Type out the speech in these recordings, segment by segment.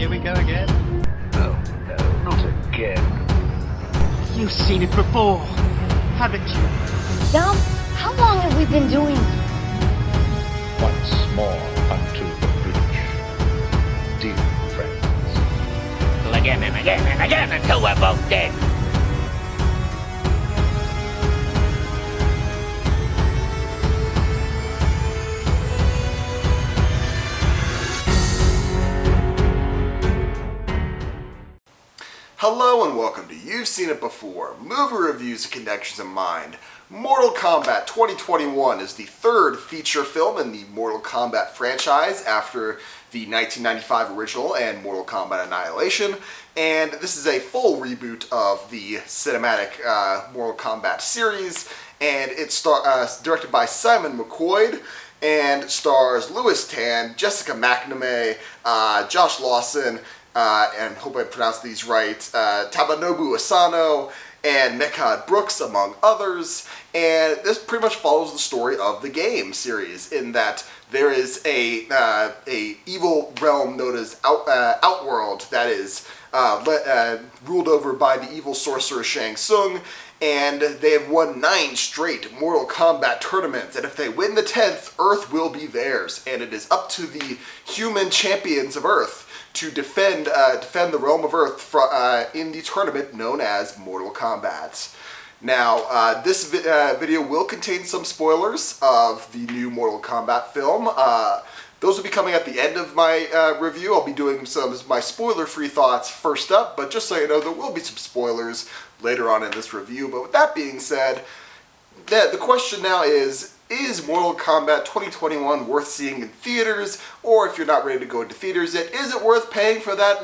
Here we go again. Oh, no, not again. You've seen it before, haven't you? Dom, how long have we been doing this? Once more unto the breach. Dear friends. Again and again and again until we're both dead. Hello and welcome to You've Seen It Before, movie reviews and connections in mind. Mortal Kombat 2021 is the third feature film in the Mortal Kombat franchise after the 1995 original and Mortal Kombat Annihilation, and this is a full reboot of the cinematic Mortal Kombat series, and it's directed by Simon McQuoid and stars Louis Tan, Jessica McNamee, Josh Lawson, and hope I pronounced these right, Tabanobu Asano, and Mehcad Brooks, among others. And this pretty much follows the story of the game series, in that there is a evil realm known as Outworld that is ruled over by the evil sorcerer Shang Tsung, and they have won 9 straight Mortal Kombat tournaments, and if they win the 10th, Earth will be theirs, and it is up to the human champions of Earth to defend the realm of Earth in the tournament known as Mortal Kombat. Now, this video will contain some spoilers of the new Mortal Kombat film. Those will be coming at the end of my review. I'll be doing some of my spoiler-free thoughts first up, but just so you know, there will be some spoilers later on in this review. But with that being said, the question now is Mortal Kombat 2021 worth seeing in theaters? Or if you're not ready to go into theaters yet, is it worth paying for that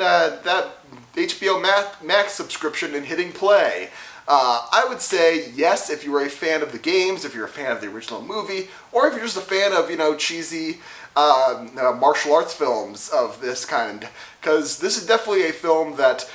HBO Max subscription and hitting play? I would say yes if you're a fan of the games, if you're a fan of the original movie, or if you're just a fan of, cheesy martial arts films of this kind. Because this is definitely a film that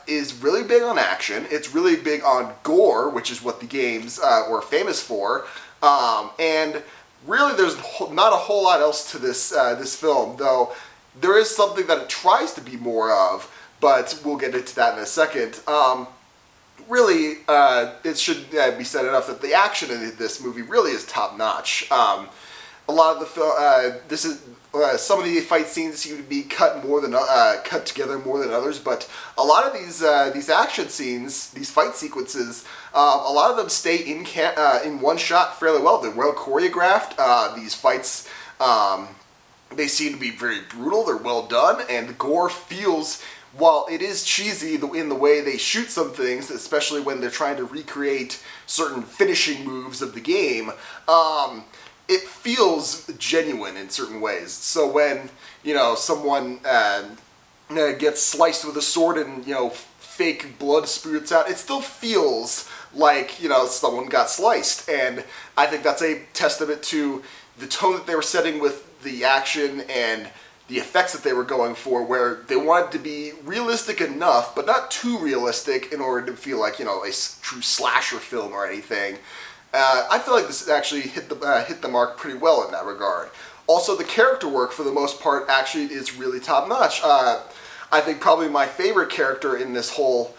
is really big on action. It's really big on gore, which is what the games were famous for. And really there's not a whole lot else to this film, though there is something that it tries to be more of, but we'll get into that in a second. Really, it should be said enough that the action in this movie really is top-notch. A lot of the film, some of the fight scenes seem to be cut together more than others, but a lot of these action scenes, these fight sequences, a lot of them stay in one shot fairly well. They're well choreographed. These fights, they seem to be very brutal. They're well done, and the gore feels, while it is cheesy in the way they shoot some things, especially when they're trying to recreate certain finishing moves of the game, it feels genuine in certain ways. So when, someone gets sliced with a sword and, fake blood spurts out, it still feels like, someone got sliced. And I think that's a testament to the tone that they were setting with the action and the effects that they were going for, where they wanted to be realistic enough, but not too realistic in order to feel like, a true slasher film or anything. I feel like this actually hit the mark pretty well in that regard. Also, the character work, for the most part, actually is really top-notch. I think probably my favorite character in this whole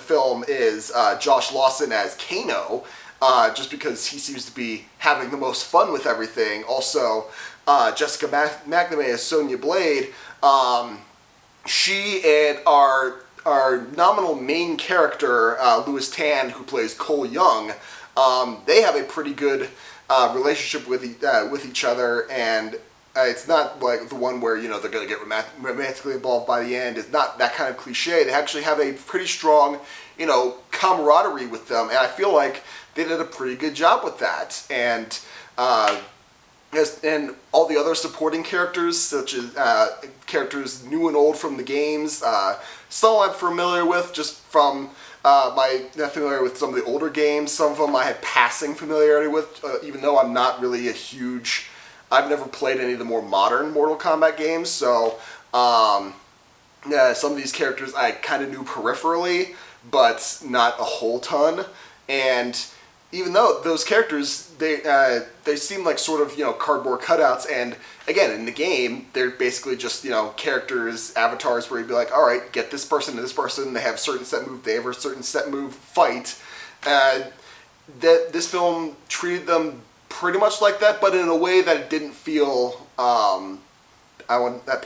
film is Josh Lawson as Kano, just because he seems to be having the most fun with everything. Also, Jessica McNamee as Sonya Blade. She and our nominal main character, Louis Tan, who plays Cole Young, they have a pretty good relationship with each other, and it's not like the one where, they're going to get romantically involved by the end. It's not that kind of cliche. They actually have a pretty strong, camaraderie with them, and I feel like they did a pretty good job with that. And and all the other supporting characters, such as characters new and old from the games, some I'm familiar with just from familiar with some of the older games. Some of them I have passing familiarity with, even though I'm not really I've never played any of the more modern Mortal Kombat games, so some of these characters I kind of knew peripherally, but not a whole ton. And even though those characters, they seem like sort of, cardboard cutouts, and again, in the game, they're basically just, characters, avatars, where you'd be like, all right, get this person and this person, they have certain set move, they have a certain set move fight. This film treated them pretty much like that, but in a way that it didn't feel,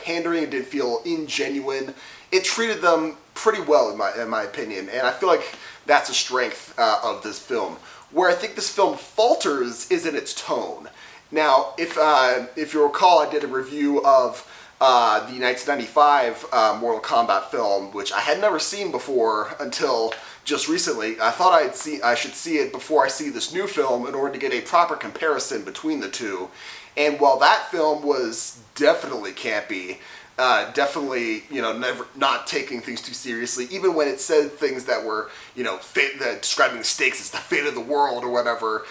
pandering, it didn't feel ingenuine. It treated them pretty well, in my opinion, and I feel like that's a strength of this film. Where I think this film falters is in its tone. Now, if you recall, I did a review of the 1995 Mortal Kombat film, which I had never seen before until just recently. I thought I should see it before I see this new film in order to get a proper comparison between the two. And while that film was definitely campy, definitely, never not taking things too seriously, even when it said things that were, describing the stakes as the fate of the world or whatever,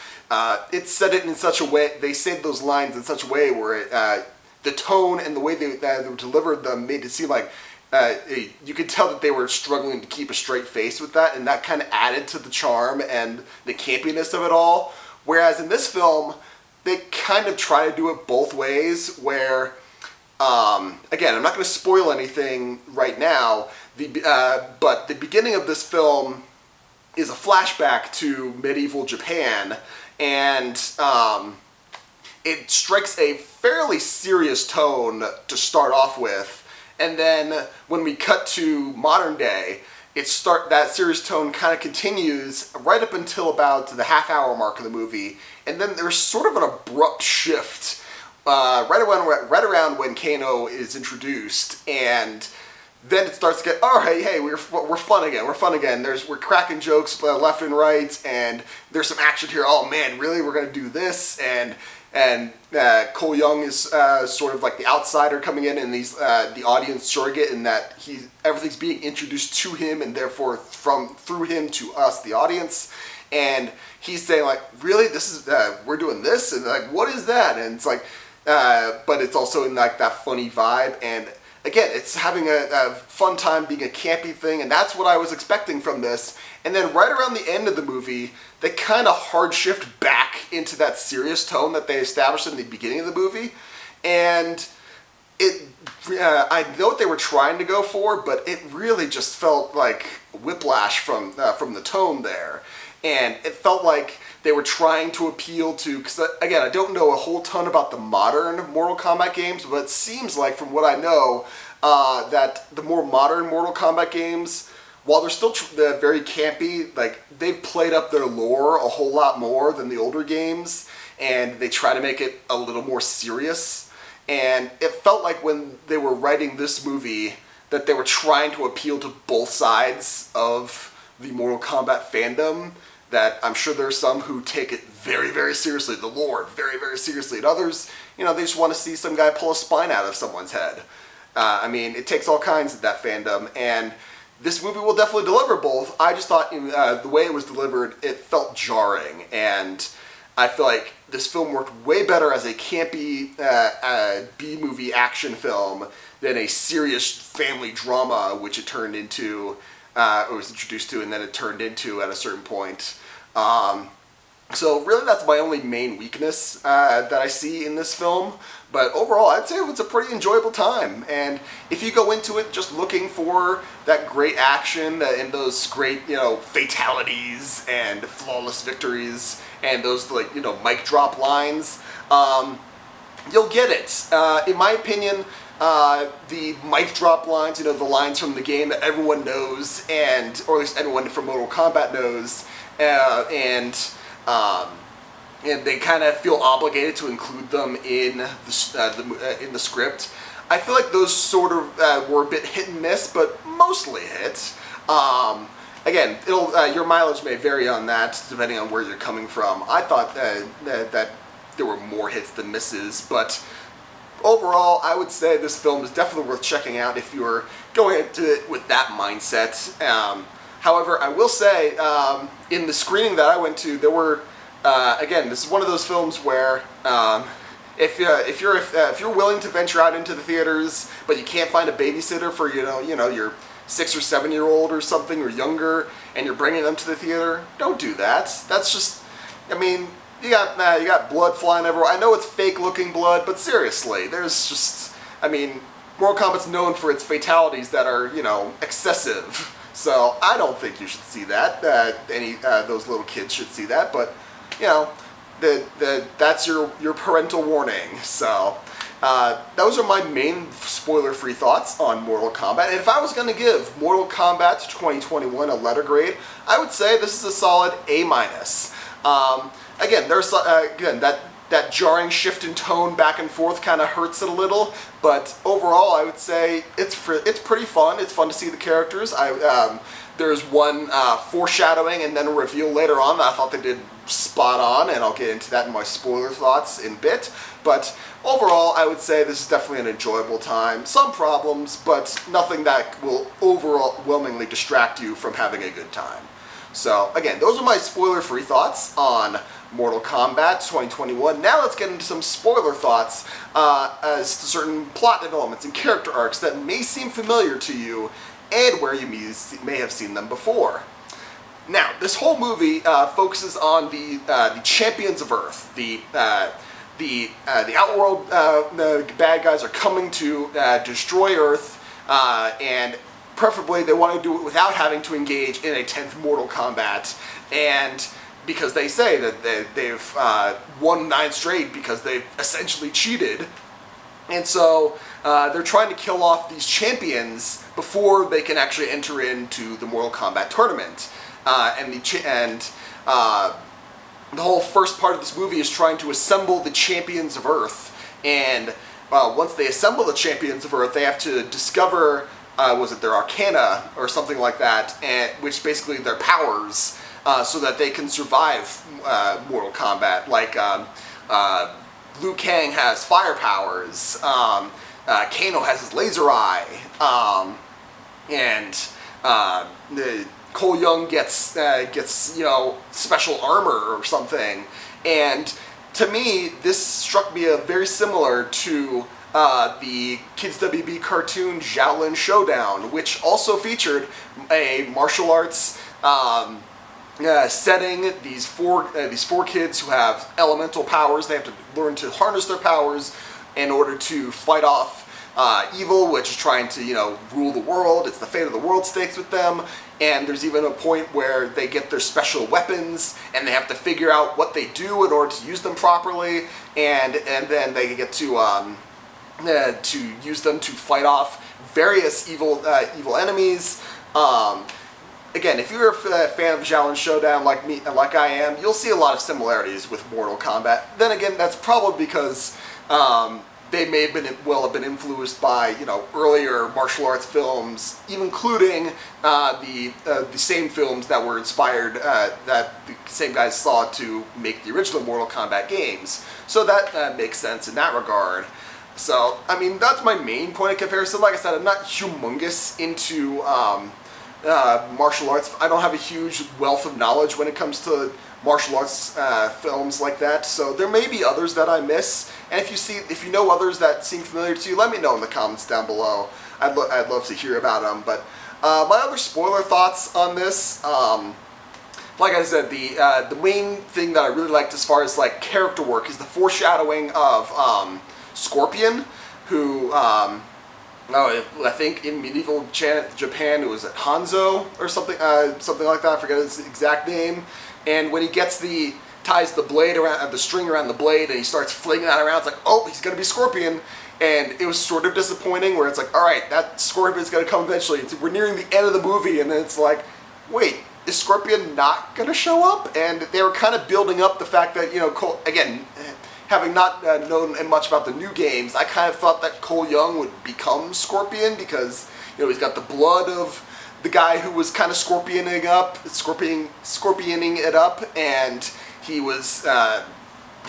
it said it in such a way, they said those lines in such a way where the tone and the way they delivered them made it seem like you could tell that they were struggling to keep a straight face with that, and that kind of added to the charm and the campiness of it all. Whereas in this film, they kind of try to do it both ways, where again, I'm not going to spoil anything right now, but the beginning of this film is a flashback to medieval Japan, and it strikes a fairly serious tone to start off with, and then when we cut to modern day, that serious tone kind of continues right up until about the half-hour mark of the movie, and then there's sort of an abrupt shift right around when Kano is introduced, and then it starts to get, all right, hey, we're fun again. We're cracking jokes left and right, and there's some action here. Oh man, really, we're gonna do this, and Cole Young is sort of like the outsider coming in, and he's the audience surrogate, in that everything's being introduced to him, and therefore through him to us, the audience. And he's saying like, really, this is we're doing this, and like, what is that? And it's like, but it's also in like that funny vibe, and again, it's having a fun time being a campy thing, and that's what I was expecting from this. And then right around the end of the movie, they kind of hard shift back into that serious tone that they established in the beginning of the movie, and I know what they were trying to go for, but it really just felt like whiplash from the tone there. And it felt like they were trying to appeal to, because again, I don't know a whole ton about the modern Mortal Kombat games, but it seems like, from what I know, that the more modern Mortal Kombat games, while they're still very campy, like, they've played up their lore a whole lot more than the older games, and they try to make it a little more serious. And it felt like when they were writing this movie that they were trying to appeal to both sides of the Mortal Kombat fandom, that I'm sure there's some who take it very, very seriously, the lore, very, very seriously, and others, they just want to see some guy pull a spine out of someone's head. I mean, it takes all kinds of that fandom, and this movie will definitely deliver both. I just thought the way it was delivered, it felt jarring, and I feel like this film worked way better as a campy B-movie action film than a serious family drama, which it turned into, or was introduced to, and then it turned into at a certain point. So really, that's my only main weakness that I see in this film. But overall, I'd say it's a pretty enjoyable time. And if you go into it just looking for that great action and those great, fatalities and flawless victories and those, like, mic drop lines, you'll get it. In my opinion, the mic drop lines, the lines from the game that everyone knows, or at least everyone from Mortal Kombat knows, and they kind of feel obligated to include them in the script. I feel like those sort of were a bit hit and miss, but mostly hit. Again, your mileage may vary on that depending on where you're coming from. I thought that there were more hits than misses, but overall, I would say this film is definitely worth checking out if you're going into it with that mindset. However, I will say, in the screening that I went to, there were, again, this is one of those films where if you're willing to venture out into the theaters, but you can't find a babysitter for your 6 or 7 year old or something or younger, and you're bringing them to the theater, don't do that. That's just, I mean, you got blood flying everywhere. I know it's fake looking blood, but seriously, there's just, I mean, Mortal Kombat's known for its fatalities that are, you know, excessive. So I don't think you should see that. Those little kids should see that, but you know, that's your parental warning. So those are my main spoiler-free thoughts on Mortal Kombat. And if I was going to give Mortal Kombat 2021 a letter grade, I would say this is a solid A-. Again, there's that jarring shift in tone back and forth kind of hurts it a little, but overall I would say it's pretty fun. It's fun to see the characters. There's one foreshadowing and then a reveal later on that I thought they did spot on, and I'll get into that in my spoiler thoughts in a bit. But overall, I would say this is definitely an enjoyable time. Some problems, but nothing that will overwhelmingly distract you from having a good time. So again, those are my spoiler-free thoughts on Mortal Kombat 2021. Now let's get into some spoiler thoughts as to certain plot developments and character arcs that may seem familiar to you and where you may have seen them before. Now, this whole movie focuses on the champions of Earth. The Outworld the bad guys are coming to destroy Earth, and preferably they want to do it without having to engage in a 10th Mortal Kombat, and because they say that they've won 9 straight because they've essentially cheated. And so they're trying to kill off these champions before they can actually enter into the Mortal Kombat tournament. And the whole first part of this movie is trying to assemble the champions of Earth. And once they assemble the champions of Earth, they have to discover, was it their arcana or something like that, which basically their powers, so that they can survive Mortal Kombat. Like Liu Kang has fire powers, Kano has his laser eye, and Cole Young gets you know, special armor or something. And to me, this struck me very similar to the Kids WB cartoon Xiaolin Showdown, which also featured a martial arts setting. These four kids who have elemental powers. They have to learn to harness their powers in order to fight off evil, which is trying to, you know, rule the world. It's the fate of the world stakes with them. And there's even a point where they get their special weapons, and they have to figure out what they do in order to use them properly. And then they get to use them to fight off various evil enemies. Again, if you're a fan of Xiaolin Showdown like me, like I am, you'll see a lot of similarities with Mortal Kombat. Then again, that's probably because they may have been influenced by, you know, earlier martial arts films, including the same films that were inspired, that the same guys saw to make the original Mortal Kombat games. So that makes sense in that regard. So, I mean, that's my main point of comparison. Like I said, I'm not humongous into martial arts. I don't have a huge wealth of knowledge when it comes to martial arts films like that. So there may be others that I miss. And if you know others that seem familiar to you, let me know in the comments down below. I'd love to hear about them. But my other spoiler thoughts on this, like I said, the main thing that I really liked as far as like character work is the foreshadowing of Scorpion, who I think in medieval Japan it was at Hanzo or something like that. I forget his exact name. And when he ties the blade around the string around the blade, and he starts flinging that around, it's like, oh, he's gonna be Scorpion. And it was sort of disappointing, where it's like, all right, that Scorpion's gonna come eventually. We're nearing the end of the movie, and then it's like, wait, is Scorpion not gonna show up? And they were kind of building up the fact that, you know, Cole, again, having not known much about the new games, I kind of thought that Cole Young would become Scorpion because, you know, he's got the blood of the guy who was kind of scorpioning it up, and he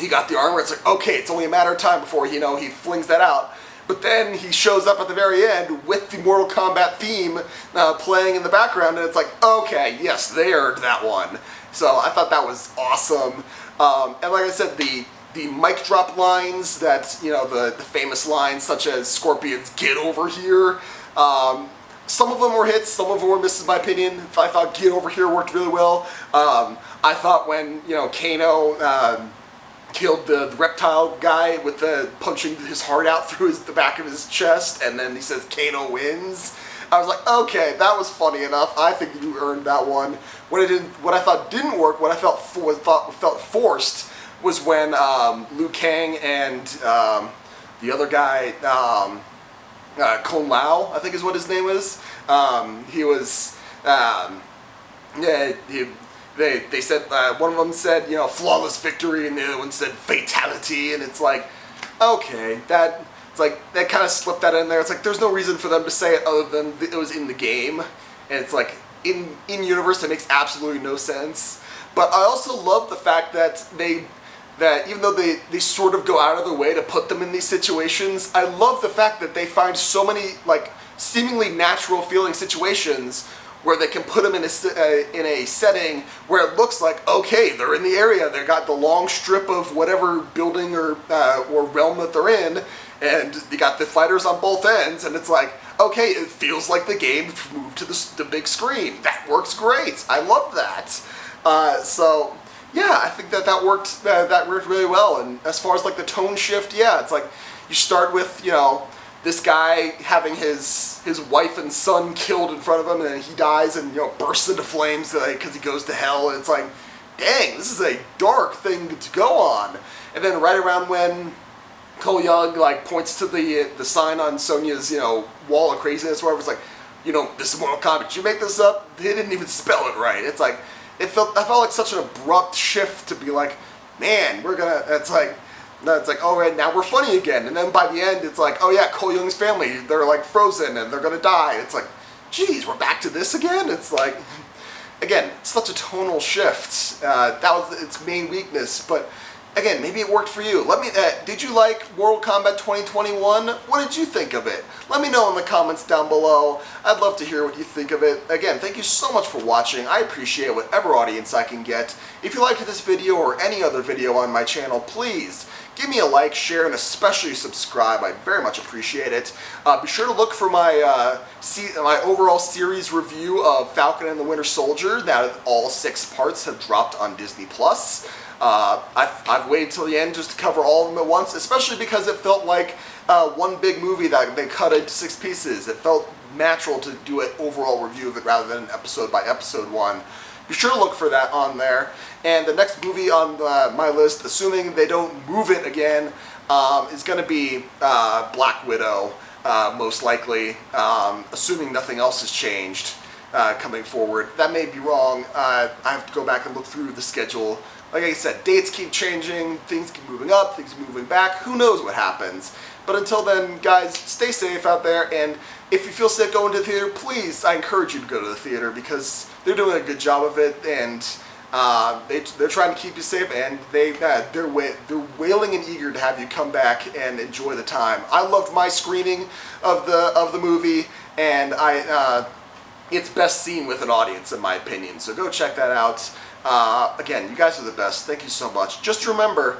got the armor. It's like, okay, it's only a matter of time before, you know, he flings that out. But then he shows up at the very end with the Mortal Kombat theme playing in the background, and it's like, okay, yes, they earned that one. So I thought that was awesome. And like I said, the mic drop lines that, you know, the famous lines such as Scorpion's "Get over here," some of them were hits, some of them were misses, in my opinion. I thought Get Over Here worked really well. I thought when, Kano killed the reptile guy with the punching his heart out through the back of his chest, and then he says Kano wins. I was like, okay, that was funny enough. I think you earned that one. What I thought didn't work, what I felt forced, was when Liu Kang and the other guy, Kung Lao, I think is what his name is. He was, they said, one of them said, flawless victory, and the other one said fatality, and it's like, okay, that kind of slipped that in there. It's like, there's no reason for them to say it other than it was in the game, and it's like, in universe, it makes absolutely no sense. But I also love the fact that even though they sort of go out of their way to put them in these situations, I love the fact that they find so many, like, seemingly natural feeling situations where they can put them in a setting where it looks like, okay, they're in the area, they got the long strip of whatever building or realm that they're in, and you got the fighters on both ends, and it's like, okay, it feels like the game moved to the big screen. That works great. I love that. So yeah, I think that worked really well. And as far as like the tone shift, yeah, it's like you start with this guy having his wife and son killed in front of him, and then he dies and bursts into flames because he goes to hell, and it's like, dang, this is a dark thing to go on. And then right around when Cole Young points to the sign on Sonya's wall of craziness, where it was like, this is Mortal Kombat. Did you make this up? They didn't even spell it right. It's like I felt like such an abrupt shift to be like, man, it's like, all right, now we're funny again. And then by the end, it's like, oh yeah, Cole Young's family, they're like frozen and they're gonna die. It's like, geez, we're back to this again. It's like, again, it's such a tonal shift. That was its main weakness, but again, maybe it worked for you. Let me. Did you like Mortal Kombat 2021? What did you think of it? Let me know in the comments down below. I'd love to hear what you think of it. Again, thank you so much for watching. I appreciate whatever audience I can get. If you liked this video or any other video on my channel, please give me a like, share, and especially subscribe. I very much appreciate it. Be sure to look for my my overall series review of Falcon and the Winter Soldier, now that all 6 parts have dropped on Disney+. I've waited till the end just to cover all of them at once, especially because it felt like one big movie that they cut into 6 pieces. It felt natural to do an overall review of it rather than an episode by episode one. Be sure to look for that on there. And the next movie on my list, assuming they don't move it again, is going to be Black Widow, most likely, assuming nothing else has changed coming forward. That may be wrong. I have to go back and look through the schedule. Like I said, dates keep changing, things keep moving up, things keep moving back, who knows what happens. But until then, guys, stay safe out there, and if you feel sick going to the theater, please, I encourage you to go to the theater, because they're doing a good job of it, and they're trying to keep you safe, and they're wailing and eager to have you come back and enjoy the time. I loved my screening of the movie, and it's best seen with an audience, in my opinion, so go check that out. Again, you guys are the best. Thank you so much. Just remember,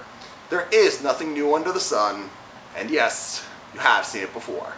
there is nothing new under the sun. And yes, you have seen it before.